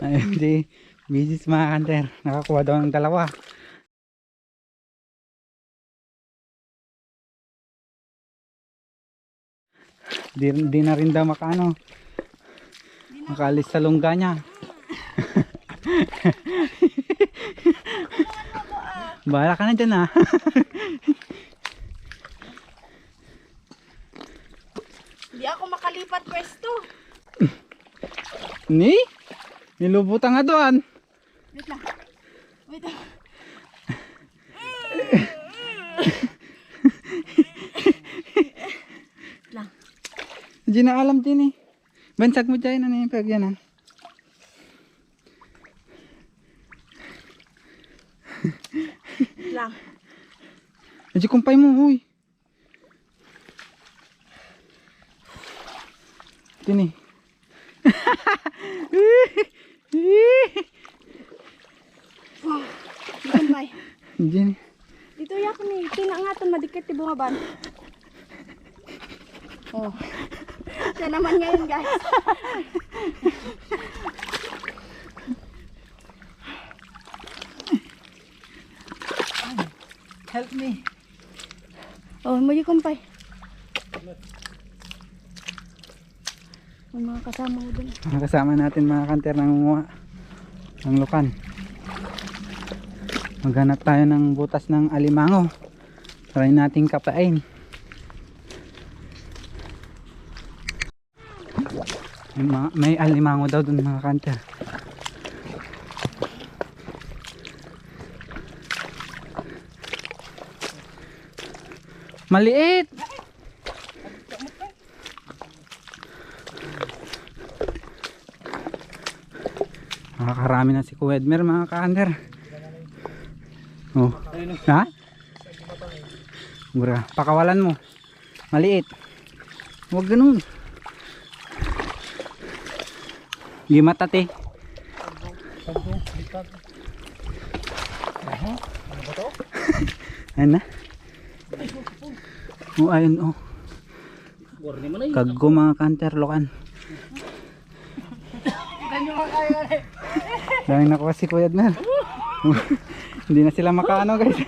Ayun, di. Busy sa mga kanter. Nakakuha daw ng dalawa. Di na rin daw makaano. Makaalis sa lungga niya. Bahala ka na dyan ah. Hindi ako makalipat pwesto. Nilubutan nga doon. Wait lang. Wait lang. lang. Hindi na alam din eh. Bansag mo dyan ano yung pagyanan. Lang. Hindi kumpay mo huy. Tini. Kumpay. Hindi. Dito yak ni. Tinangatan madikit ti bungaban. Oh. Siya naman ngayon guys. Help me. Oh, mo di kumpay. Ang mga kasama ko dun. Mga kasama natin mga kanter nangunguha ng lukan. Maghanap tayo ng butas ng alimango. Try nating kapain. May alimango daw dun mga kanter. Maliit! Nakakarami na si Kuya Edmer mga ka-under. Oh. Ha? Mura. Pakawalan mo. Maliit. Huwag ganun. Gimatate. Ayun na. Oh, ayun oh. Kaggo mga kanter lokan. Dahil nakuha si Kuya Edmer. Hindi na sila makaano guys.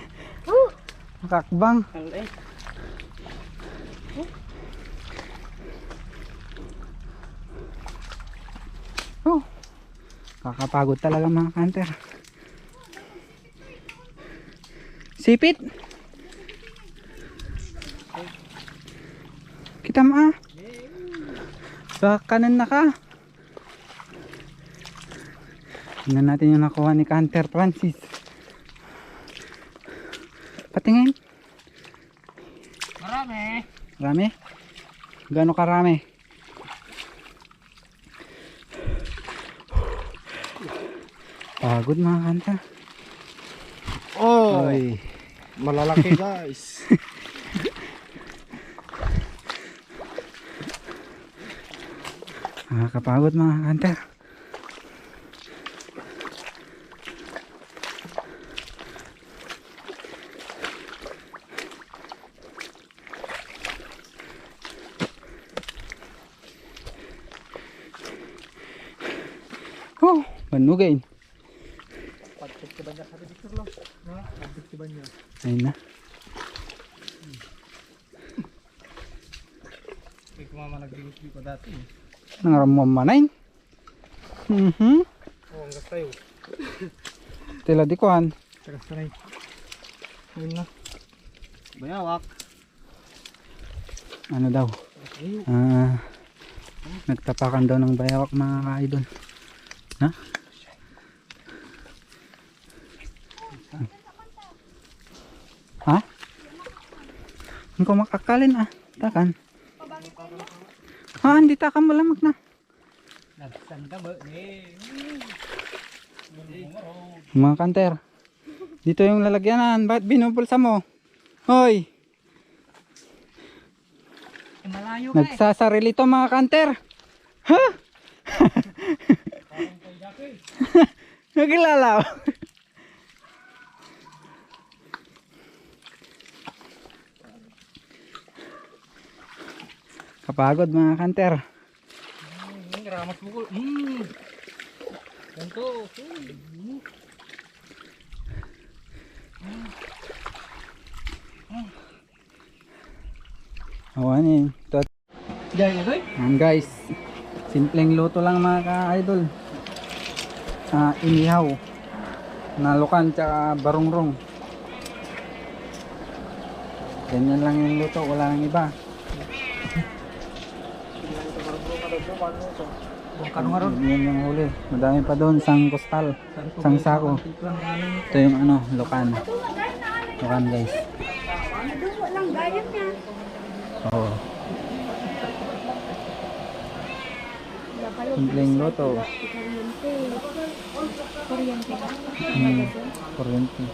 Makakbang. Oh. Kakapagod talaga mga kanter. Sipit. Kita mo ah. Sa kanan na ka. Tingnan natin yung nakuha ni Canter Francis. Patingin. Marami. Marami? Gano'ng karami? Pagod mga Canter. Oh, Oy. malalaki guys. Nakakapagod mga Canter. Oh, manugain. Ayun na. Hindi ko mama nag-review ko dati. Nangaramam manain. Oh, ang tayo. Tila di kuhan. Tagas na rin. Ayun na. Bayawak. Ano daw? Nagtapakan daw ng bayawak mga ka-idol. Ha? Ha? Hindi ko makakalin ah. Takan. Hindi takan malamag na. Mga kanter. Dito yung lalagyanan. Bakit binubulsa mo? Hoy! Malayo ka Nagsasarili to mga kanter. Ha? Nagilalaw. Kapagod mga kanter. keramas bukol. Ganito. Awan eh. Ito. Diyan ito eh. Ayan guys. Simpleng luto lang mga ka-idol. Inihaw. Nalukan tsaka barungrong. Ganyan lang yung luto. Wala nang iba. Yan yung huli. Madami pa doon. Isang kustal. Isang sako. Ito yung ano, lukan. Lukan guys. Dugo lang gayat niya. Oo. Simpleng luto. Kuryente. Kuryente ba? Kuryente.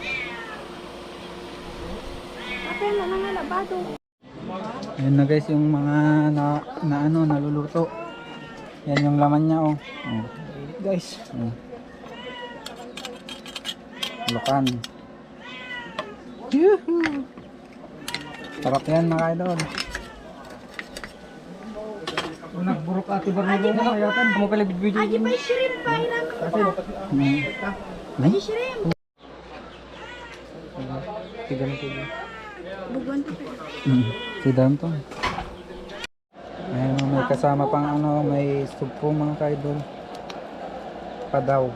Ate, nangangalabado. Ayan na guys yung mga naluluto. Yan yung laman niya oh. Oh. Guys. Oh. Lukan. Yuhu. Sarap yan mga idol. Nagburok ati barnado mo kayatan. Kamu pala video. Ay, may shrimp pa. Hiram ko pa. May shrimp. Tigan. Buguan to pa. Si Danton. Ayan, may kasama pang ano, may supo mga kaidol. Padaw.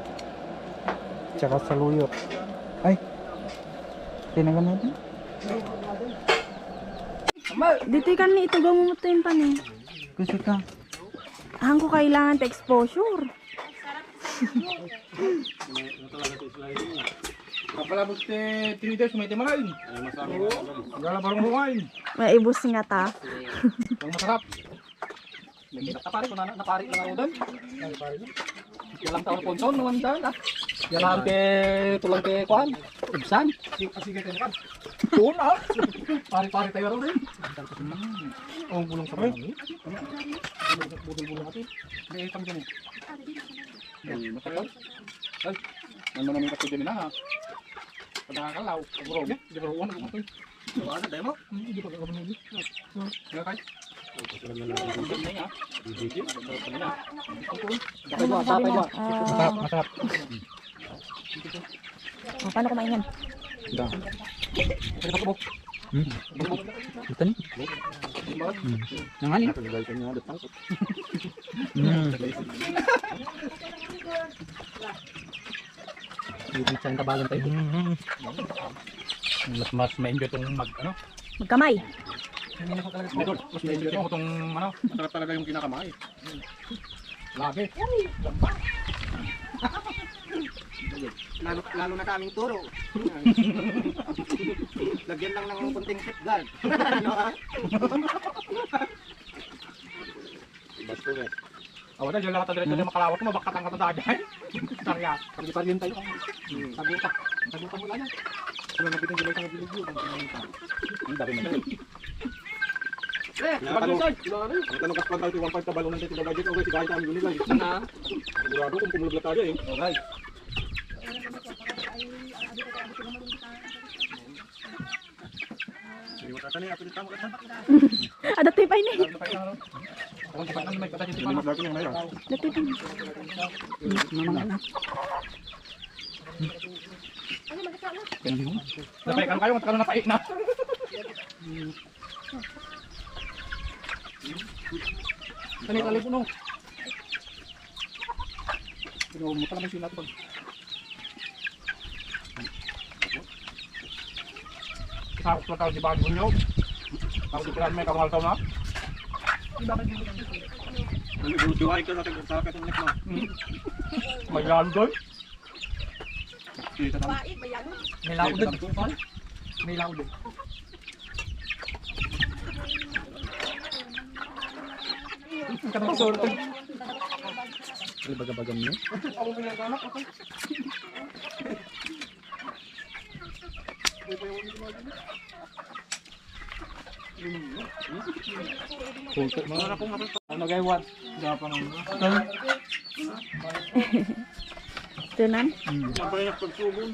Tsaka saluyot. Ay! Tinagan natin. Dito ka ni ito gamumutin pa ni. Gusto ka. Ang ko kailangan ta exposure. Kapalabot 3 days may timalain. Gala barong rumain. May ibus nga ta. Ang masarap. Napari ko na napari lang ako doon. Yalang taon ponson naman dyan ah. Yalang ke tulang ke kuan. Ibsan. Sige kayo kan. Tuon ah. Pari-pari tayo rin. Ang bulong sa kanya. Bulong natin. May isang dyan eh. Masarap. Ay. Ano naman kasi din na ha. Kadakalaw. Pagurog. Di ba ruwan ako matoy. Ano tayo mo? Hindi pa ako manili. Nga kay. Masarap. Paano kumain yan? Ito. Pwede pa kubok. Ito ni. Nangali. Bibig sa tabalan tayo. Mas ma-enjoy itong Magkamay. Mas ma-enjoy itong masarap talaga yung kinakamay. Lagi. Lalo na kaming turo. Lagyan lang ng kunting safeguard. Awala, dyan lang diretso dyan makalawat mo, bakit ang katanda dyan? Sarya, pag-iparyan tayo. Sagutan mo lang yan. Kung nabitin dyan sa bilog yun, ang dami na tayo. Ang tanong kas pa tayo, 1.5 tabalo ng tayo budget. Okay, si kahit kami yun guys. Sigurado kung pumulublat tayo eh. Okay. Ada tipay ni. Kung tipan may kapatid Hindi mas laki yung ngayon. Dati pa. Napay ka kayo, magkakaroon na pait na. Kanit alip no. Pero mo talaga sila to. Tapos pa tayo di bago nyo. Tapos ikiran may kamahal taw na. Diwali ka natin sa akin ng mo. May lalo doon. Kita tayo. May lao din. May lao din. Katong sorte. Ano baga-bagam niyo? Ako pinaganak ako. Ano guys, what? Dapat nang. Tunan. Ang payak pagsubon.